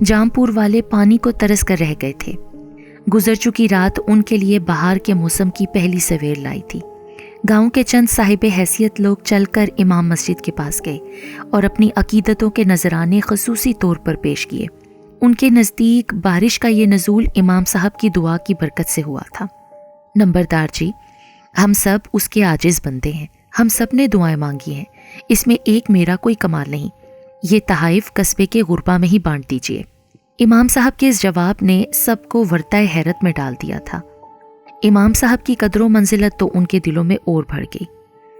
جامپور والے پانی کو ترس کر رہ گئے تھے۔ گزر چکی رات ان کے لیے بہار کے موسم کی پہلی سویر لائی تھی۔ گاؤں کے چند صاحب حیثیت لوگ چل کر امام مسجد کے پاس گئے اور اپنی عقیدتوں کے نذرانے خصوصی طور پر پیش کیے۔ ان کے نزدیک بارش کا یہ نزول امام صاحب کی دعا کی برکت سے ہوا تھا۔ نمبردار جی، ہم سب اس کے عاجز بندے ہیں، ہم سب نے دعائیں مانگی ہیں، اس میں ایک میرا کوئی کمال نہیں، یہ تحائف قصبے کے غربا میں ہی بانٹ دیجیے۔ امام صاحب کے اس جواب نے سب کو ورطۂ حیرت میں ڈال دیا تھا۔ امام صاحب کی قدر و منزلت تو ان کے دلوں میں اور بڑھ گئی۔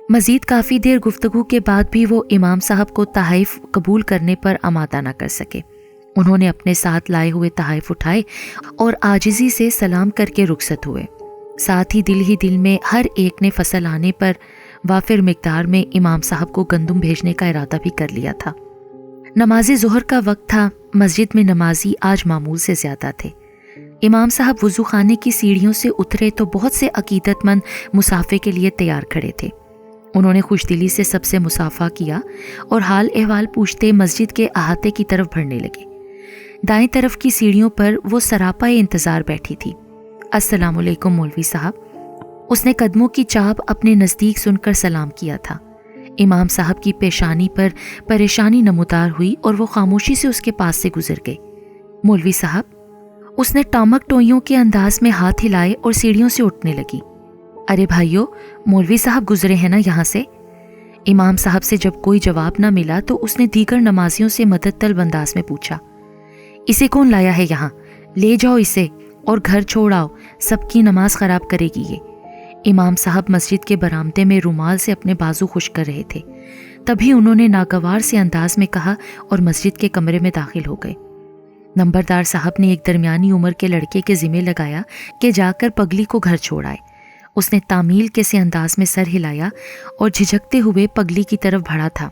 مزید کافی دیر گفتگو کے بعد بھی وہ امام صاحب کو تحائف قبول کرنے پر آمادہ نہ کر سکے۔ انہوں نے اپنے ساتھ لائے ہوئے تحائف اٹھائے اور عاجزی سے سلام کر کے رخصت ہوئے۔ ساتھ ہی دل میں ہر ایک نے فصل آنے پر وافر مقدار میں امام صاحب کو گندم بھیجنے کا ارادہ بھی کر لیا تھا۔ نماز ظہر کا وقت تھا۔ مسجد میں نمازی آج معمول سے زیادہ تھے۔ امام صاحب وضو خانے کی سیڑھیوں سے اترے تو بہت سے عقیدت مند مسافے کے لیے تیار کھڑے تھے۔ انہوں نے خوش دلی سے سب سے مصافحہ کیا اور حال احوال پوچھتے مسجد کے احاطے کی طرف بڑھنے لگے۔ دائیں طرف کی سیڑھیوں پر وہ سراپا انتظار بیٹھی تھی۔ السلام علیکم مولوی صاحب۔ اس نے قدموں کی چاپ اپنے نزدیک سن کر سلام کیا تھا۔ امام صاحب کی پیشانی پر پریشانی نمودار ہوئی اور وہ خاموشی سے اس کے پاس سے گزر گئے۔ مولوی صاحب، اس نے ٹامک ٹوئیوں کے انداز میں ہاتھ ہلائے اور سیڑھیوں سے اٹھنے لگی۔ ارے بھائیو، مولوی صاحب گزرے ہیں نا یہاں سے؟ امام صاحب سے جب کوئی جواب نہ ملا تو اس نے دیگر نمازیوں سے مدد طلب انداز میں پوچھا، اسے کون لایا ہے یہاں؟ لے جاؤ اسے اور گھر چھوڑ آؤ، سب کی نماز خراب کرے گی یہ۔ امام صاحب مسجد کے برآمدے میں رومال سے اپنے بازو خشک کر رہے تھے۔ تبھی انہوں نے ناگوار سے انداز میں کہا اور مسجد کے کمرے میں داخل ہو گئے۔ نمبردار صاحب نے ایک درمیانی عمر کے لڑکے کے ذمہ لگایا کہ جا کر پگلی کو گھر چھوڑ آئے۔ اس نے تعمیل کے سے انداز میں سر ہلایا اور جھجکتے ہوئے پگلی کی طرف بڑھا تھا۔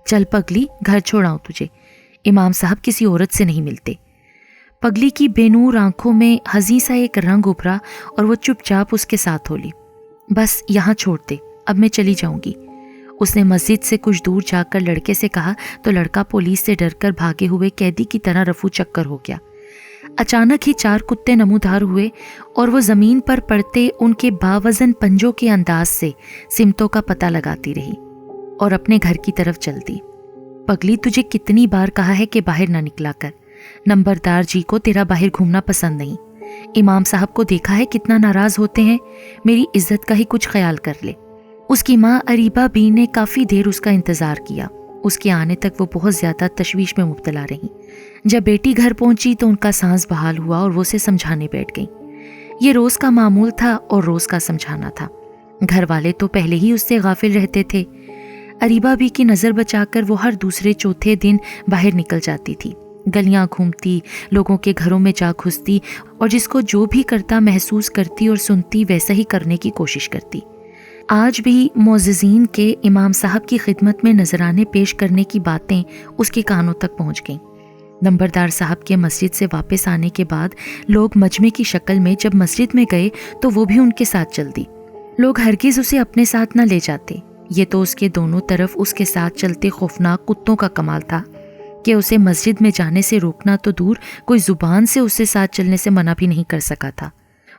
چل پگلی، گھر چھوڑاؤں تجھے، امام صاحب کسی عورت سے نہیں ملتے۔ پگلی کی بے نور آنکھوں میں حزین سا ایک رنگ ابھرا اور وہ چپ چاپ اس کے ساتھ ہو لی۔ بس یہاں چھوڑ دے، اب میں چلی جاؤں گی۔ اس نے مسجد سے کچھ دور جا کر لڑکے سے کہا تو لڑکا پولیس سے ڈر کر بھاگے ہوئے قیدی کی طرح رفو چکر ہو گیا۔ اچانک ہی 4 کتے نمودار ہوئے اور وہ زمین پر پڑتے ان کے باوزن پنجوں کے انداز سے سمتوں کا پتہ لگاتی رہی اور اپنے گھر کی طرف چل دی۔ پگلی، تجھے کتنی بار کہا ہے کہ باہر نہ نکلا کر، نمبردار جی کو تیرا باہر گھومنا پسند نہیں۔ امام صاحب کو دیکھا ہے کتنا ناراض ہوتے ہیں، میری عزت کا ہی کچھ خیال کر لے۔ اس کی ماں اریبہ بی نے کافی دیر اس کا انتظار کیا۔ اس کے آنے تک وہ بہت زیادہ تشویش میں مبتلا رہیں۔ جب بیٹی گھر پہنچی تو ان کا سانس بحال ہوا اور وہ اسے سمجھانے بیٹھ گئیں۔ یہ روز کا معمول تھا اور روز کا سمجھانا تھا۔ گھر والے تو پہلے ہی اس سے غافل رہتے تھے۔ اریبہ بی کی نظر بچا کر وہ ہر دوسرے چوتھے دن باہر نکل جاتی تھی، گلیاں گھومتی، لوگوں کے گھروں میں جا گھستی اور جس کو جو بھی کرتا محسوس کرتی اور سنتی ویسا ہی کرنے کی کوشش کرتی۔ آج بھی معززین کے امام صاحب کی خدمت میں نذرانے پیش کرنے کی باتیں اس کے کانوں تک پہنچ گئیں۔ نمبردار صاحب کے مسجد سے واپس آنے کے بعد لوگ مجمع کی شکل میں جب مسجد میں گئے تو وہ بھی ان کے ساتھ چل دی۔ لوگ ہرگز اسے اپنے ساتھ نہ لے جاتے۔ یہ تو اس کے دونوں طرف اس کے ساتھ چلتے خوفناک کتوں کا کمال تھا کہ اسے مسجد میں جانے سے روکنا تو دور، کوئی زبان سے اسے ساتھ چلنے سے منع بھی نہیں کر سکا تھا۔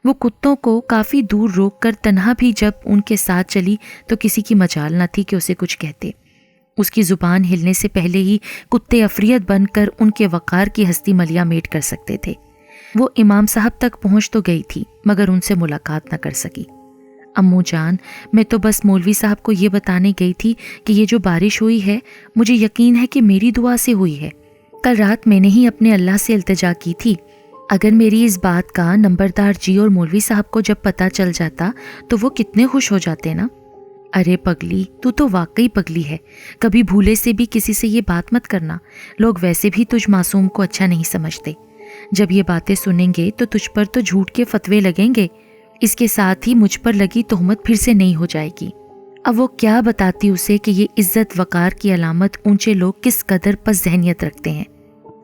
وہ کتوں کو کافی دور روک کر تنہا بھی جب ان کے ساتھ چلی تو کسی کی مجال نہ تھی کہ اسے کچھ کہتے۔ اس کی زبان ہلنے سے پہلے ہی کتے افریت بن کر ان کے وقار کی ہستی ملیا میٹ کر سکتے تھے۔ وہ امام صاحب تک پہنچ تو گئی تھی مگر ان سے ملاقات نہ کر سکی۔ امو جان، میں تو بس مولوی صاحب کو یہ بتانے گئی تھی کہ یہ جو بارش ہوئی ہے مجھے یقین ہے کہ میری دعا سے ہوئی ہے۔ کل رات میں نے ہی اپنے اللہ سے التجا کی تھی، اگر میری اس بات کا نمبردار جی اور مولوی صاحب کو جب پتہ چل جاتا تو وہ کتنے خوش ہو جاتے نا۔ ارے پگلی، تو واقعی پگلی ہے، کبھی بھولے سے بھی کسی سے یہ بات مت کرنا، لوگ ویسے بھی تجھ معصوم کو اچھا نہیں سمجھتے، جب یہ باتیں سنیں گے تو تجھ پر تو جھوٹ کے فتوے لگیں گے، اس کے ساتھ ہی مجھ پر لگی تہمت پھر سے نہیں ہو جائے گی۔ اب وہ کیا بتاتی اسے کہ یہ عزت وقار کی علامت اونچے لوگ کس قدر پس ذہنیت رکھتے ہیں۔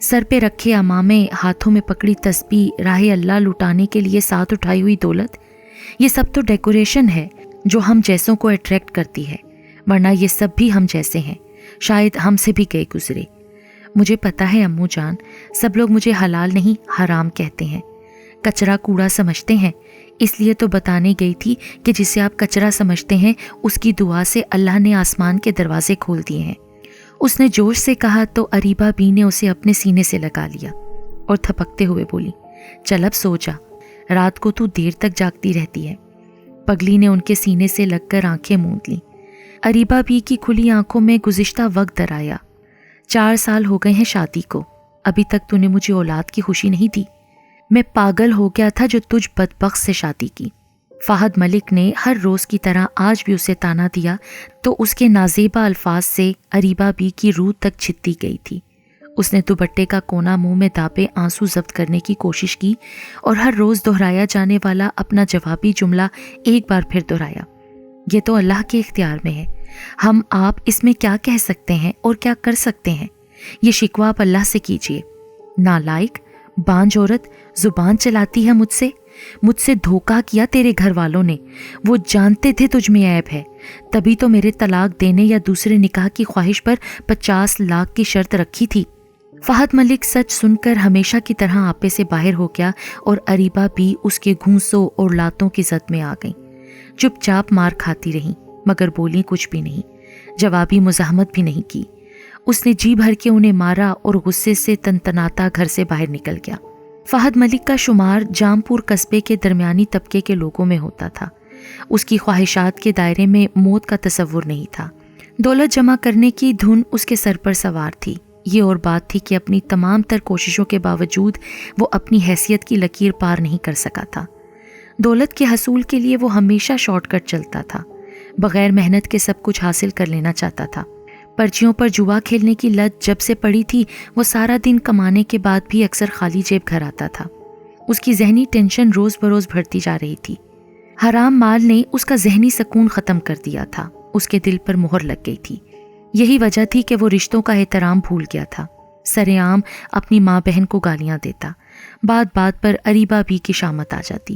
سر پہ رکھے امامے، ہاتھوں میں پکڑی تسبیح، راہ اللہ لٹانے کے لیے ساتھ اٹھائی ہوئی دولت، یہ سب تو ڈیکوریشن ہے جو ہم جیسوں کو اٹریکٹ کرتی ہے، ورنہ یہ سب بھی ہم جیسے ہیں، شاید ہم سے بھی گئے گزرے۔ مجھے پتہ ہے امو جان، سب لوگ مجھے حلال نہیں حرام کہتے ہیں، کچرا کوڑا سمجھتے ہیں، اس لیے تو بتانے گئی تھی کہ جسے آپ کچرا سمجھتے ہیں اس کی دعا سے اللہ نے آسمان کے دروازے کھول دیے ہیں۔ اس نے جوش سے کہا تو اریبہ بی نے اسے اپنے سینے سے لگا لیا اور تھپکتے ہوئے بولی، چل اب سو جا، رات کو تو دیر تک جاگتی رہتی ہے۔ پگلی نے ان کے سینے سے لگ کر آنکھیں موند لیں۔ اریبہ بی کی کھلی آنکھوں میں گزشتہ وقت درایا۔ 4 سال ہو گئے ہیں شادی کو، ابھی تک تو نے مجھے اولاد کی خوشی نہیں دی۔ میں پاگل ہو گیا تھا جو تجھ بدبخت سے شادی کی۔ فہد ملک نے ہر روز کی طرح آج بھی اسے تانا دیا تو اس کے نازیبا الفاظ سے اریبہ بی کی روح تک چھتی گئی تھی۔ اس نے دوپٹے کا کونا منہ میں دابے آنسو ضبط کرنے کی کوشش کی اور ہر روز دہرایا جانے والا اپنا جوابی جملہ ایک بار پھر دہرایا، یہ تو اللہ کے اختیار میں ہے، ہم آپ اس میں کیا کہہ سکتے ہیں اور کیا کر سکتے ہیں، یہ شکوہ آپ اللہ سے کیجیے۔ نالائق، بانجھ عورت، زبان چلاتی ہے مجھ سے دھوکہ کیا تیرے گھر والوں نے، وہ جانتے تھے تجھ میں عیب ہے، تبھی تو میرے طلاق دینے یا دوسرے نکاح کی خواہش پر 50 لاکھ کی شرط رکھی تھی۔ فہد ملک سچ سن کر ہمیشہ کی طرح آپے سے باہر ہو گیا اور اریبہ بھی اس کے گھونسوں اور لاتوں کی زد میں آ گئیں۔ چپ چاپ مار کھاتی رہیں مگر بولیں کچھ بھی نہیں، جوابی مزاحمت بھی نہیں کی۔ اس نے جی بھر کے انہیں مارا اور غصے سے تنتناتا گھر سے باہر نکل گیا۔ فہد ملک کا شمار جام پور قصبے کے درمیانی طبقے کے لوگوں میں ہوتا تھا۔ اس کی خواہشات کے دائرے میں موت کا تصور نہیں تھا۔ دولت جمع کرنے کی دھن اس کے سر پر سوار تھی۔ یہ اور بات تھی کہ اپنی تمام تر کوششوں کے باوجود وہ اپنی حیثیت کی لکیر پار نہیں کر سکا تھا۔ دولت کے حصول کے لیے وہ ہمیشہ شارٹ کٹ چلتا تھا، بغیر محنت کے سب کچھ حاصل کر لینا چاہتا تھا۔ پرچیوں پر جوا کھیلنے کی لت جب سے پڑی تھی، وہ سارا دن کمانے کے بعد بھی اکثر خالی جیب گھر آتا تھا۔ اس کی ذہنی ٹینشن روز بروز بڑھتی جا رہی تھی۔ حرام مال نے اس کا ذہنی سکون ختم کر دیا تھا، اس کے دل پر مہر لگ گئی تھی۔ یہی وجہ تھی کہ وہ رشتوں کا احترام بھول گیا تھا، سرے عام اپنی ماں بہن کو گالیاں دیتا، بات بات پر اریبہ بی کی شامت آ جاتی۔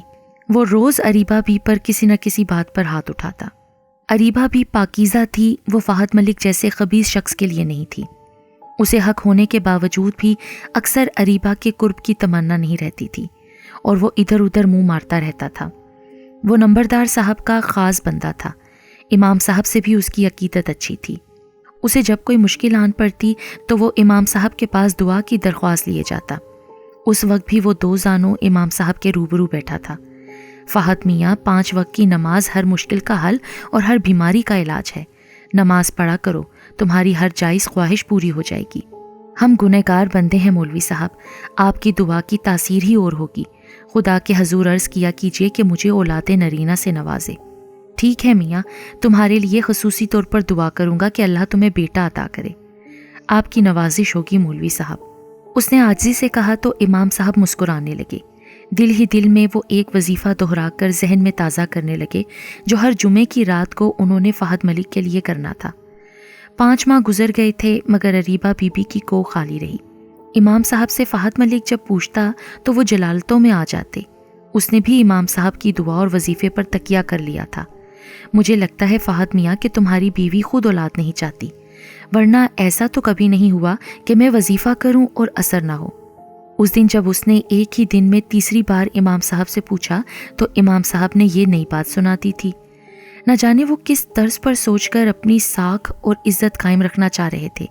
وہ روز اریبہ بی پر کسی نہ کسی بات پر ہاتھ اٹھاتا۔ اریبہ بھی پاکیزہ تھی، وہ فہد ملک جیسے خبیث شخص کے لیے نہیں تھی۔ اسے حق ہونے کے باوجود بھی اکثر اریبہ کے قرب کی تمنا نہیں رہتی تھی اور وہ ادھر ادھر منہ مارتا رہتا تھا۔ وہ نمبردار صاحب کا خاص بندہ تھا، امام صاحب سے بھی اس کی عقیدت اچھی تھی۔ اسے جب کوئی مشکل آن پڑتی تو وہ امام صاحب کے پاس دعا کی درخواست لیے جاتا۔ اس وقت بھی وہ 2 زانوں امام صاحب کے روبرو بیٹھا تھا۔ فہد میاں، 5 وقت کی نماز ہر مشکل کا حل اور ہر بیماری کا علاج ہے، نماز پڑھا کرو، تمہاری ہر جائز خواہش پوری ہو جائے گی۔ ہم گنہگار بندے ہیں مولوی صاحب، آپ کی دعا کی تاثیر ہی اور ہوگی، خدا کے حضور عرض کیا کیجئے کہ مجھے اولاد نرینہ سے نوازے۔ ٹھیک ہے میاں، تمہارے لیے خصوصی طور پر دعا کروں گا کہ اللہ تمہیں بیٹا عطا کرے، آپ کی نوازش ہوگی مولوی صاحب۔ اس نے عاجزی سے کہا تو امام صاحب مسکرانے لگے۔ دل ہی دل میں وہ ایک وظیفہ دہرا کر ذہن میں تازہ کرنے لگے جو ہر جمعے کی رات کو انہوں نے فہد ملک کے لیے کرنا تھا۔ 5 ماہ گزر گئے تھے مگر اریبہ بی بی کی کوکھ خالی رہی۔ امام صاحب سے فہد ملک جب پوچھتا تو وہ جلالتوں میں آ جاتے۔ اس نے بھی امام صاحب کی دعا اور وظیفے پر تکیہ کر لیا تھا۔ مجھے لگتا ہے فہد میاں کہ تمہاری بیوی خود اولاد نہیں چاہتی، ورنہ ایسا تو کبھی نہیں ہوا کہ میں وظیفہ کروں اور اثر نہ ہو۔ اس دن جب اس نے ایک ہی دن میں تیسری بار امام صاحب سے پوچھا تو امام صاحب نے یہ نئی بات سنا دی تھی۔ نہ جانے وہ کس طرز پر سوچ کر اپنی ساکھ اور عزت قائم رکھنا چاہ رہے تھے،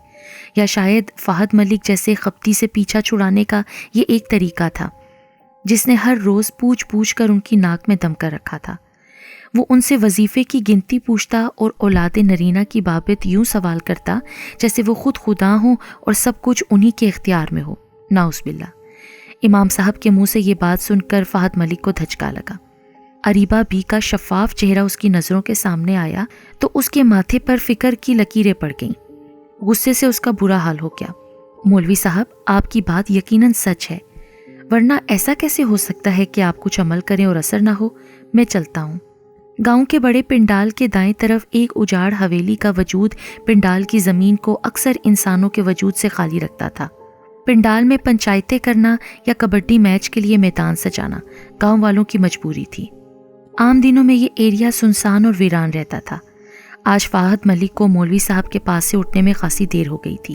یا شاید فہد ملک جیسے خپتی سے پیچھا چھڑانے کا یہ ایک طریقہ تھا جس نے ہر روز پوچھ کر ان کی ناک میں دم کر رکھا تھا۔ وہ ان سے وظیفے کی گنتی پوچھتا اور اولاد نرینہ کی بابت یوں سوال کرتا جیسے وہ خود خدا ہوں اور سب کچھ انہی کے اختیار میں ہو، نعوذ باللہ۔ امام صاحب کے منہ سے یہ بات سن کر فہد ملک کو دھچکا لگا۔ اریبہ بی کا شفاف چہرہ اس کی نظروں کے سامنے آیا تو اس کے ماتھے پر فکر کی لکیریں پڑ گئیں۔ غصے سے اس کا برا حال ہو گیا۔ مولوی صاحب، آپ کی بات یقیناً سچ ہے، ورنہ ایسا کیسے ہو سکتا ہے کہ آپ کچھ عمل کریں اور اثر نہ ہو؟ میں چلتا ہوں۔ گاؤں کے بڑے پنڈال کے دائیں طرف ایک اجاڑ حویلی کا وجود پنڈال کی زمین کو اکثر انسانوں کے وجود سے خالی رکھتا تھا۔ پنڈال میں پنچایتیں کرنا یا کبڈی میچ کے لیے میدان سجانا گاؤں والوں کی مجبوری تھی۔ عام دنوں میں یہ ایریا سنسان اور ویران رہتا تھا۔ آج فہد ملک کو مولوی صاحب کے پاس سے اٹھنے میں خاصی دیر ہو گئی تھی۔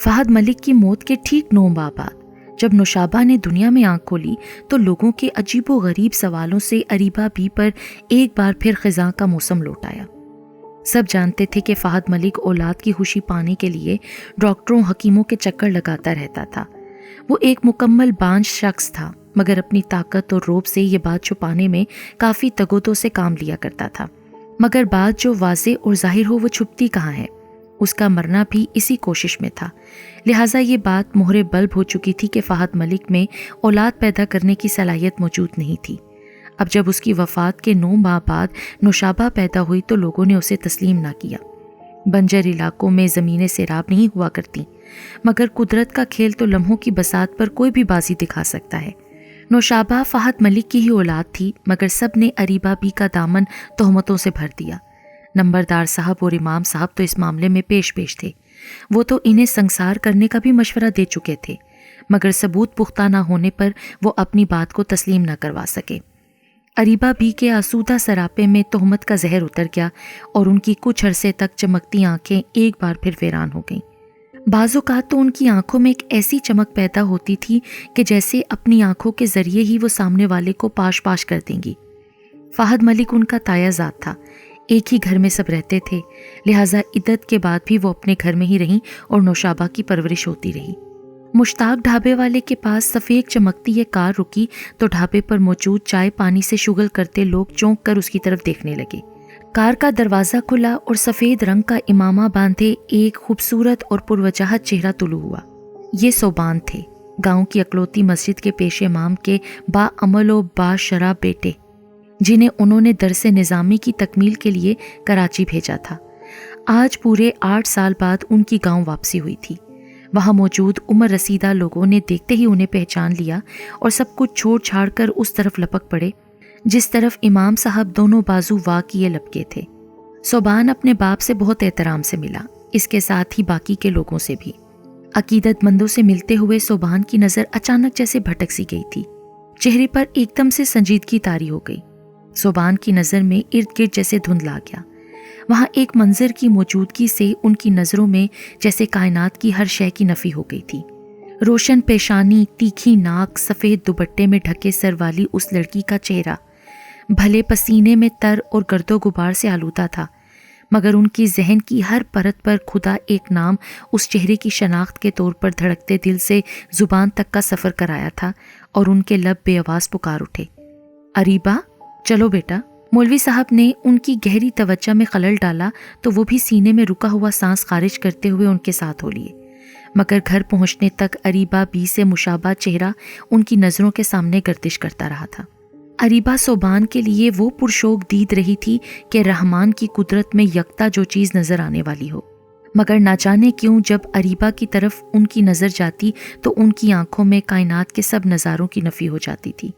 فہد ملک کی موت کے ٹھیک 9 ماہ بعد جب نوشابہ نے دنیا میں آنکھ کھولی تو لوگوں کے عجیب و غریب سوالوں سے اریبہ بی پر ایک بار پھر خزاں کا موسم لوٹ آیا۔ سب جانتے تھے کہ فہد ملک اولاد کی خوشی پانے کے لیے ڈاکٹروں حکیموں کے چکر لگاتا رہتا تھا۔ وہ ایک مکمل بانجھ شخص تھا، مگر اپنی طاقت اور روب سے یہ بات چھپانے میں کافی تگودو سے کام لیا کرتا تھا۔ مگر بات جو واضح اور ظاہر ہو وہ چھپتی کہاں ہے؟ اس کا مرنا بھی اسی کوشش میں تھا۔ لہٰذا یہ بات مہر بلب ہو چکی تھی کہ فہد ملک میں اولاد پیدا کرنے کی صلاحیت موجود نہیں تھی۔ اب جب اس کی وفات کے 9 ماہ بعد نوشابہ پیدا ہوئی تو لوگوں نے اسے تسلیم نہ کیا۔ بنجر علاقوں میں زمینیں سیراب نہیں ہوا کرتی، مگر قدرت کا کھیل تو لمحوں کی بساط پر کوئی بھی بازی دکھا سکتا ہے۔ نوشابہ فہد ملک کی ہی اولاد تھی، مگر سب نے اریبہ بی کا دامن تہمتوں سے بھر دیا۔ نمبردار صاحب اور امام صاحب تو اس معاملے میں پیش تھے۔ وہ تو انہیں سنسار کرنے کا بھی مشورہ دے چکے تھے، مگر ثبوت پختہ نہ ہونے پر وہ اپنی بات کو تسلیم نہ کروا سکے۔ اریبہ بی کے آسودہ سراپے میں تہمت کا زہر اتر گیا اور ان کی کچھ عرصے تک چمکتی آنکھیں ایک بار پھر ویران ہو گئیں۔ بعض اوقات تو ان کی آنکھوں میں ایک ایسی چمک پیدا ہوتی تھی کہ جیسے اپنی آنکھوں کے ذریعے ہی وہ سامنے والے کو پاش پاش کر دیں گی۔ فہد ملک ان کا تایا ذات تھا، ایک ہی گھر میں سب رہتے تھے، لہٰذا عدت کے بعد بھی وہ اپنے گھر میں ہی رہیں اور نوشابہ کی پرورش ہوتی رہی۔ مشتاق ڈھابے والے کے پاس سفید چمکتی یہ کار رکی تو ڈھابے پر موجود چائے پانی سے شغل کرتے لوگ چونک کر اس کی طرف دیکھنے لگے۔ کار کا دروازہ کھلا اور سفید رنگ کا امامہ باندھے ایک خوبصورت اور پروجاہت چہرہ طلوع ہوا۔ یہ صوبان تھے، گاؤں کی اکلوتی مسجد کے پیش امام کے با عمل و با شراب بیٹے، جنہیں انہوں نے درس نظامی کی تکمیل کے لیے کراچی بھیجا تھا۔ آج پورے 8 سال بعد ان کی گاؤں واپسی ہوئی تھی۔ وہاں موجود عمر رسیدہ لوگوں نے دیکھتے ہی انہیں پہچان لیا اور سب کچھ چھوڑ چھاڑ کر اس طرف لپک پڑے جس طرف امام صاحب دونوں بازو وا کیے لپکے تھے۔ صوبان اپنے باپ سے بہت احترام سے ملا، اس کے ساتھ ہی باقی کے لوگوں سے بھی۔ عقیدت مندوں سے ملتے ہوئے صوبان کی نظر اچانک جیسے بھٹک سی گئی تھی، چہرے پر ایک دم سے سنجیدگی طاری ہو گئی۔ صوبان کی نظر میں ارد گرد جیسے دھند لا گیا۔ وہاں ایک منظر کی موجودگی سے ان کی نظروں میں جیسے کائنات کی ہر شے کی نفی ہو گئی تھی۔ روشن پیشانی، تیکھی ناک، سفید دوپٹے میں ڈھکے سر والی اس لڑکی کا چہرہ بھلے پسینے میں تر اور گرد و غبار سے آلودہ تھا، مگر ان کی ذہن کی ہر پرت پر خدا ایک نام اس چہرے کی شناخت کے طور پر دھڑکتے دل سے زبان تک کا سفر کرایا تھا اور ان کے لب بے آواز پکار اٹھے، اریبہ چلو بیٹا۔ مولوی صاحب نے ان کی گہری توجہ میں خلل ڈالا تو وہ بھی سینے میں رکا ہوا سانس خارج کرتے ہوئے ان کے ساتھ ہو لیے، مگر گھر پہنچنے تک اریبہ بی سے مشابہ چہرہ ان کی نظروں کے سامنے گردش کرتا رہا تھا۔ اریبہ صوبان کے لیے وہ پرشوق دید رہی تھی کہ رحمان کی قدرت میں یکتا جو چیز نظر آنے والی ہو، مگر نہ جانے کیوں جب اریبہ کی طرف ان کی نظر جاتی تو ان کی آنکھوں میں کائنات کے سب نظاروں کی نفی ہو جاتی تھی۔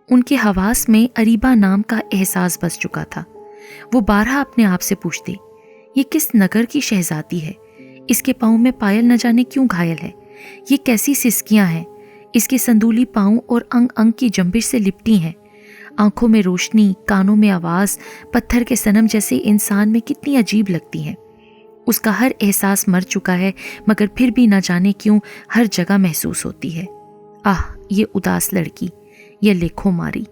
ان کے حواس میں اریبہ نام کا احساس بس چکا تھا۔ وہ بارہا اپنے آپ سے پوچھتے، یہ کس نگر کی شہزادی ہے؟ اس کے پاؤں میں پائل نہ جانے کیوں گھائل ہے؟ یہ کیسی سسکیاں ہیں؟ اس کے سندولی پاؤں اور انگ انگ کی جنبش سے لپٹی ہیں۔ آنکھوں میں روشنی، کانوں میں آواز، پتھر کے صنم جیسے انسان میں کتنی عجیب لگتی ہیں۔ اس کا ہر احساس مر چکا ہے، مگر پھر بھی نہ جانے کیوں ہر جگہ محسوس ہوتی ہے۔ یہ اداس لڑکی، یہ لکھو ماری۔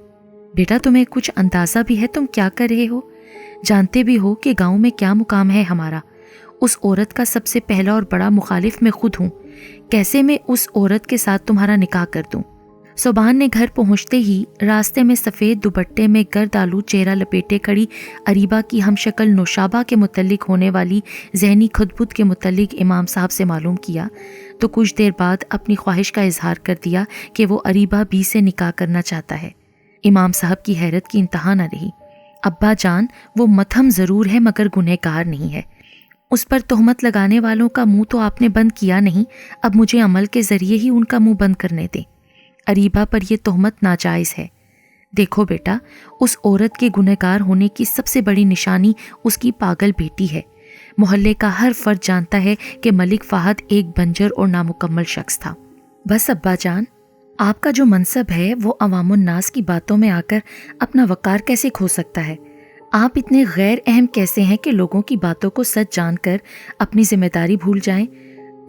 بیٹا تمہیں کچھ اندازہ بھی ہے تم کیا کر رہے ہو؟ جانتے بھی ہو کہ گاؤں میں کیا مقام ہے ہمارا؟ اس عورت کا سب سے پہلا اور بڑا مخالف میں خود ہوں، کیسے میں اس عورت کے ساتھ تمہارا نکاح کر دوں؟ صوبان نے گھر پہنچتے ہی راستے میں سفید دوپٹے میں گرد آلود چہرہ لپیٹے کھڑی اریبہ کی ہم شکل نوشابہ کے متعلق ہونے والی ذہنی خدبت کے متعلق امام صاحب سے معلوم کیا تو کچھ دیر بعد اپنی خواہش کا اظہار کر دیا کہ وہ اریبہ بی سے نکاح کرنا چاہتا ہے۔ امام صاحب کی حیرت کی انتہا نہ رہی۔ ابا جان، وہ متہم ضرور ہے مگر گنہگار نہیں ہے۔ اس پر تہمت لگانے والوں کا منہ تو آپ نے بند کیا نہیں، اب مجھے عمل کے ذریعے ہی ان کا منہ بند کرنے دیں۔ اریبہ پر یہ تہمت ناجائز ہے۔ دیکھو بیٹا، اس عورت کے گنہگار ہونے کی سب سے بڑی نشانی اس کی پاگل بیٹی ہے۔ محلے کا ہر فرد جانتا ہے کہ ملک فہد ایک بنجر اور نامکمل شخص تھا۔ بس ابا جان، آپ کا جو منصب ہے وہ عوام الناس کی باتوں میں آ کر اپنا وقار کیسے کھو سکتا ہے؟ آپ اتنے غیر اہم کیسے ہیں کہ لوگوں کی باتوں کو سچ جان کر اپنی ذمہ داری بھول جائیں؟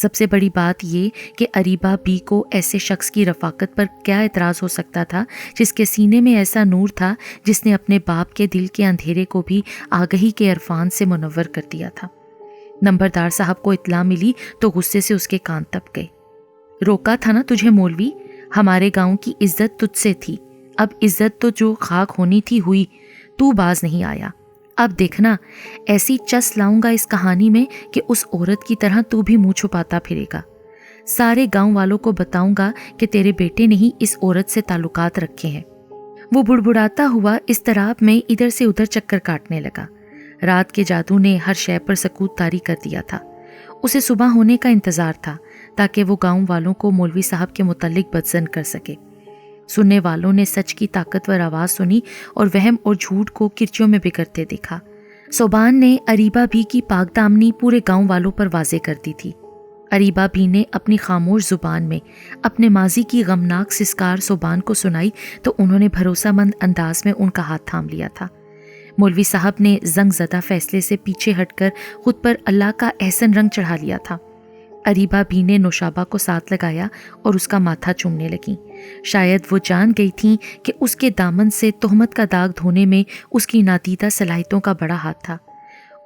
سب سے بڑی بات یہ کہ اریبہ بی کو ایسے شخص کی رفاقت پر کیا اعتراض ہو سکتا تھا جس کے سینے میں ایسا نور تھا جس نے اپنے باپ کے دل کے اندھیرے کو بھی آگہی کے عرفان سے منور کر دیا تھا۔ نمبردار صاحب کو اطلاع ملی تو غصے سے اس کے کان تپ گئے۔ روکا تھا نا تجھے مولوی، ہمارے گاؤں کی عزت تجھ سے تھی، اب عزت تو جو خاک ہونی تھی ہوئی، تو باز نہیں آیا۔ اب دیکھنا ایسی چس لاؤں گا اس کہانی میں کہ اس عورت کی طرح تو بھی منہ چھپاتا پھرے گا۔ سارے گاؤں والوں کو بتاؤں گا کہ تیرے بیٹے نے ہی اس عورت سے تعلقات رکھے ہیں۔ وہ بڑبڑاتا ہوا اضطراب میں ادھر سے ادھر چکر کاٹنے لگا۔ رات کے جادو نے ہر شے پر سکوت طاری کر دیا تھا۔ اسے صبح ہونے کا انتظار تھا تاکہ وہ گاؤں والوں کو مولوی صاحب کے متعلق بدظن کر سکے۔ سننے والوں نے سچ کی طاقتور آواز سنی اور وہم اور جھوٹ کو کرچیوں میں بکھرتے دیکھا۔ صوبان نے اریبہ بھی کی پاک دامنی پورے گاؤں والوں پر واضح کر دی تھی۔ اریبہ بھی نے اپنی خاموش زبان میں اپنے ماضی کی غمناک سسکار صوبان کو سنائی تو انہوں نے بھروسہ مند انداز میں ان کا ہاتھ تھام لیا تھا۔ مولوی صاحب نے زنگ زدہ فیصلے سے پیچھے ہٹ کر خود پر اللہ کا احسن رنگ چڑھا لیا تھا۔ اریبہ بھی نے نوشابہ کو ساتھ لگایا اور اس کا ماتھا چومنے لگیں۔ شاید وہ جان گئی تھیں کہ اس کے دامن سے تہمت کا داغ دھونے میں اس کی نادیدہ صلاحیتوں کا بڑا ہاتھ تھا۔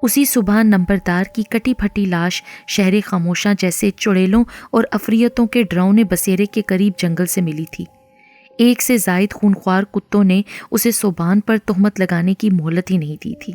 اسی صبح نمبردار کی کٹی پھٹی لاش شہر خاموشاں جیسے چڑیلوں اور افریتوں کے ڈراؤنے بسیرے کے قریب جنگل سے ملی تھی۔ ایک سے زائد خونخوار کتوں نے اسے صوبان پر تہمت لگانے کی مہلت ہی نہیں دی تھی۔